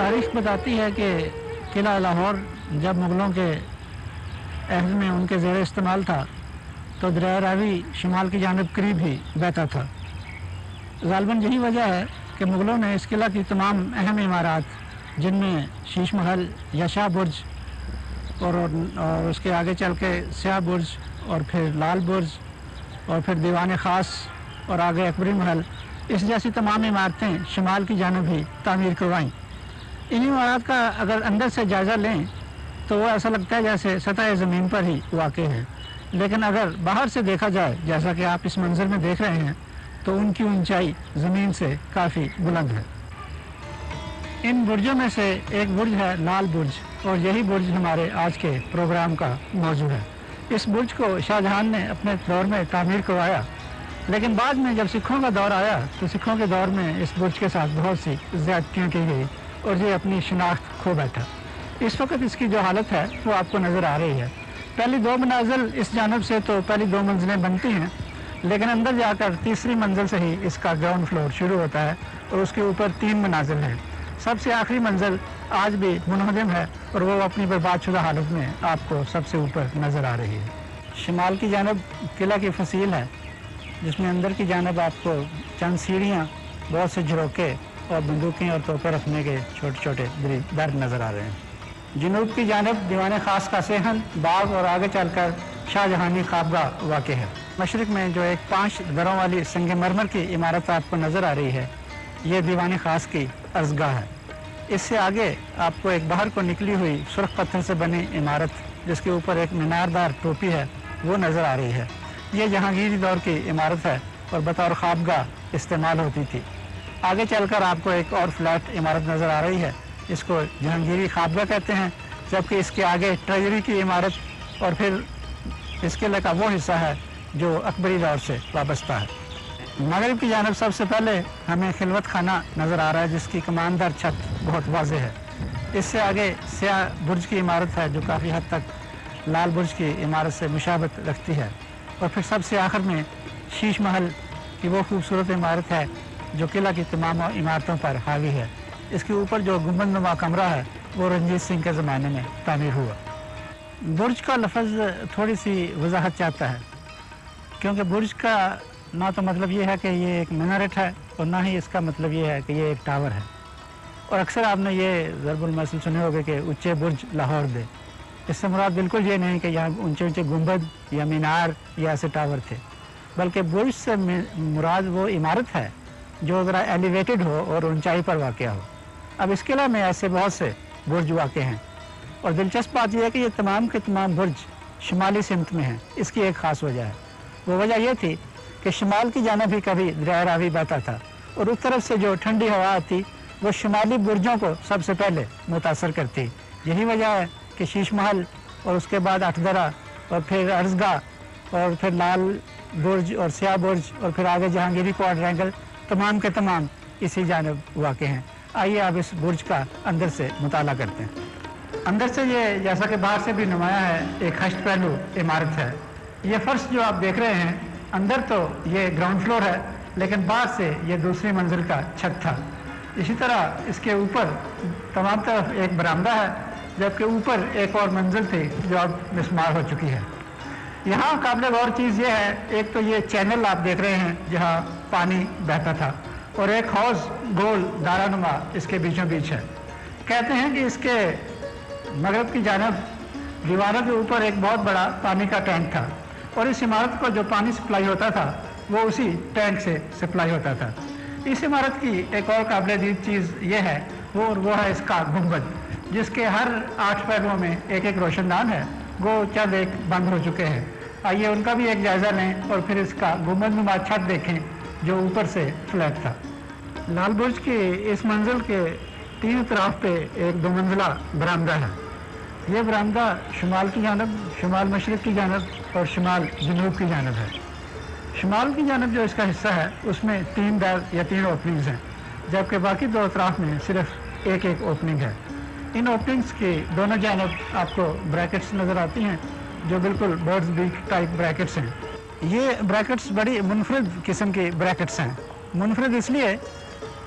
تاریخ بتاتی ہے کہ قلعہ لاہور جب مغلوں کے عہد میں ان کے زیر استعمال تھا تو دریائے راوی شمال کی جانب قریب ہی بہتا تھا۔ غالباً یہی وجہ ہے کہ مغلوں نے اس قلعہ کی تمام اہم عمارات، جن میں شیش محل یا شاہ برج اور اس کے آگے چل کے سیاہ برج اور پھر لال برج اور پھر دیوان خاص اور آگے اکبری محل، اس جیسی تمام عمارتیں شمال کی جانب ہی تعمیر کروائیں۔ ان عمارات کا اگر اندر سے جائزہ لیں تو وہ ایسا لگتا ہے جیسے سطح زمین پر ہی واقع ہے، لیکن اگر باہر سے دیکھا جائے جیسا کہ آپ اس منظر میں دیکھ رہے ہیں تو ان کی اونچائی زمین سے کافی بلند ہے۔ ان برجوں میں سے ایک برج ہے لال برج، اور یہی برج ہمارے آج کے پروگرام کا موضوع ہے۔ اس برج کو شاہ جہان نے اپنے دور میں تعمیر کروایا، لیکن بعد میں جب سکھوں کا دور آیا تو سکھوں کے دور میں اس برج کے ساتھ بہت سی زیادتیاں کی گئی اور یہ اپنی شناخت کھو بیٹھا۔ اس وقت اس کی جو حالت ہے وہ آپ کو نظر آ رہی ہے۔ پہلی دو منازل اس جانب سے تو پہلی دو منزلیں بنتی ہیں، لیکن اندر جا کر تیسری منزل سے ہی اس کا گراؤنڈ فلور شروع ہوتا ہے اور اس کے اوپر 3 منازل ہیں۔ سب سے آخری منزل آج بھی منہدم ہے اور وہ اپنی برباد شدہ حالت میں آپ کو سب سے اوپر نظر آ رہی ہے۔ شمال کی جانب قلعہ کی فصیل ہے، جس میں اندر کی جانب آپ کو چند سیڑھیاں، بہت سے جھروکے اور بندوقیں اور توپیں رکھنے کے چھوٹے چھوٹے در نظر آ رہے ہیں۔ جنوب کی جانب دیوان خاص کا صحن، باغ اور آگے چل کر شاہ جہانی خوابگاہ واقع ہے۔ مشرق میں جو ایک 5 دروں والی سنگ مرمر کی عمارت آپ کو نظر آ رہی ہے، یہ دیوان خاص کی عرضگاہ ہے۔ اس سے آگے آپ کو ایک باہر کو نکلی ہوئی سرخ پتھر سے بنی عمارت، جس کے اوپر ایک میناردار ٹوپی ہے، وہ نظر آ رہی ہے۔ یہ جہانگیری دور کی عمارت ہے اور بطور خوابگاہ استعمال ہوتی تھی۔ آگے چل کر آپ کو ایک اور فلیٹ عمارت نظر آ رہی ہے، اس کو جہانگیری خوابگاہ کہتے ہیں، جبکہ اس کے آگے ٹریجری کی عمارت اور پھر اس قلعے کا وہ حصہ ہے جو اکبری دور سے وابستہ ہے۔ مغرب کی جانب سب سے پہلے ہمیں خلوت خانہ نظر آ رہا ہے، جس کی کماندار چھت بہت واضح ہے۔ اس سے آگے سیاہ برج کی عمارت ہے جو کافی حد تک لال برج کی عمارت سے مشابہت رکھتی ہے، اور پھر سب سے آخر میں شیش محل کی وہ خوبصورت عمارت ہے جو قلعہ کی تمام عمارتوں پر حاوی ہے۔ اس کے اوپر جو گنبد نما کمرہ ہے وہ رنجیت سنگھ کے زمانے میں تعمیر ہوا۔ برج کا لفظ تھوڑی سی وضاحت چاہتا ہے، کیونکہ برج کا نہ تو مطلب یہ ہے کہ یہ ایک مینارٹ ہے اور نہ ہی اس کا مطلب یہ ہے کہ یہ ایک ٹاور ہے، اور اکثر آپ نے یہ ضرب المثل سنے ہوگے کہ اونچے برج لاہور دے۔ اس سے مراد بالکل یہ نہیں کہ یہاں اونچے اونچے گنبد یا مینار یا ایسے ٹاور تھے، بلکہ برج سے مراد وہ عمارت ہے جو ذرا ایلیویٹڈ ہو اور اونچائی پر واقع ہو۔ اب اس قلعہ میں ایسے بہت سے برج واقع ہیں، اور دلچسپ بات یہ ہے کہ یہ تمام کے تمام برج شمالی سمت میں ہیں۔ اس کی ایک خاص وجہ ہے، وہ وجہ یہ تھی کہ شمال کی جانب ہی کبھی دریائے راوی بہتا تھا، اور اس طرف سے جو ٹھنڈی ہوا آتی وہ شمالی برجوں کو سب سے پہلے متاثر کرتی۔ یہی وجہ ہے کہ شیش محل اور اس کے بعد 8 درہ اور پھر عرضگاہ اور پھر لال برج اور سیاہ برج اور پھر آگے جہانگیری کوارٹرینگل تمام کے تمام اسی جانب واقع ہیں۔ آئیے آپ اس برج کا اندر سے مطالعہ کرتے ہیں۔ اندر سے یہ جیسا کہ باہر سے بھی نمایاں ہے، ایک خشت پہلو عمارت ہے۔ یہ فرش جو آپ دیکھ رہے ہیں، اندر تو یہ گراؤنڈ فلور ہے، لیکن باہر سے یہ دوسری منزل کا چھت تھا۔ اسی طرح اس کے اوپر تمام طرف ایک برآمدہ ہے، جبکہ اوپر ایک اور منزل تھی جو اب مسمار ہو چکی ہے۔ یہاں قابل غور چیز یہ ہے، ایک تو یہ چینل آپ دیکھ رہے ہیں جہاں پانی بہتا تھا، اور ایک حوض گول دائرہ نما اس کے بیچوں بیچ ہے۔ کہتے ہیں کہ اس کے مغرب کی جانب دیواروں کے اوپر ایک بہت بڑا پانی کا ٹینک تھا، اور اس عمارت کو جو پانی سپلائی ہوتا تھا وہ اسی ٹینک سے سپلائی ہوتا تھا۔ اس عمارت کی ایک اور قابل دید چیز یہ ہے، وہ ہے اس کا گنبد، جس کے ہر 8 پہلوؤں میں ایک ایک روشن دان ہے، وہ چند ایک بند ہو چکے ہیں۔ آئیے ان کا بھی ایک جائزہ لیں اور پھر اس کا گنبد نما چھت دیکھیں جو اوپر سے فلیٹ تھا۔ لال برج کی اس منزل کے 3 اطراف پہ ایک 2 منزلہ برآمدہ ہے۔ یہ برآمدہ شمال کی جانب، شمال مشرق کی جانب اور شمال جنوب کی جانب ہے۔ شمال کی جانب جو اس کا حصہ ہے اس میں 3 در یا 3 اوپننگز ہیں، جبکہ باقی 2 اطراف میں صرف ایک اوپننگ ہے۔ ان اوپننگز کی دونوں جانب آپ کو بریکٹس نظر آتی ہیں جو بالکل برڈز بیک ٹائپ بریکٹس ہیں۔ یہ بریکٹس بڑی منفرد قسم کی بریکٹس ہیں۔ منفرد اس لیے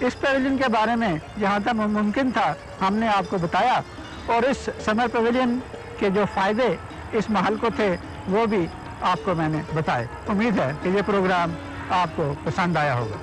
اس پیویلین کے بارے میں جہاں تک ممکن تھا ہم نے آپ کو بتایا، اور اس سمر پیویلین کے جو فائدے اس محل کو تھے وہ بھی آپ کو میں نے بتائے۔ امید ہے کہ یہ پروگرام آپ کو پسند آیا ہوگا۔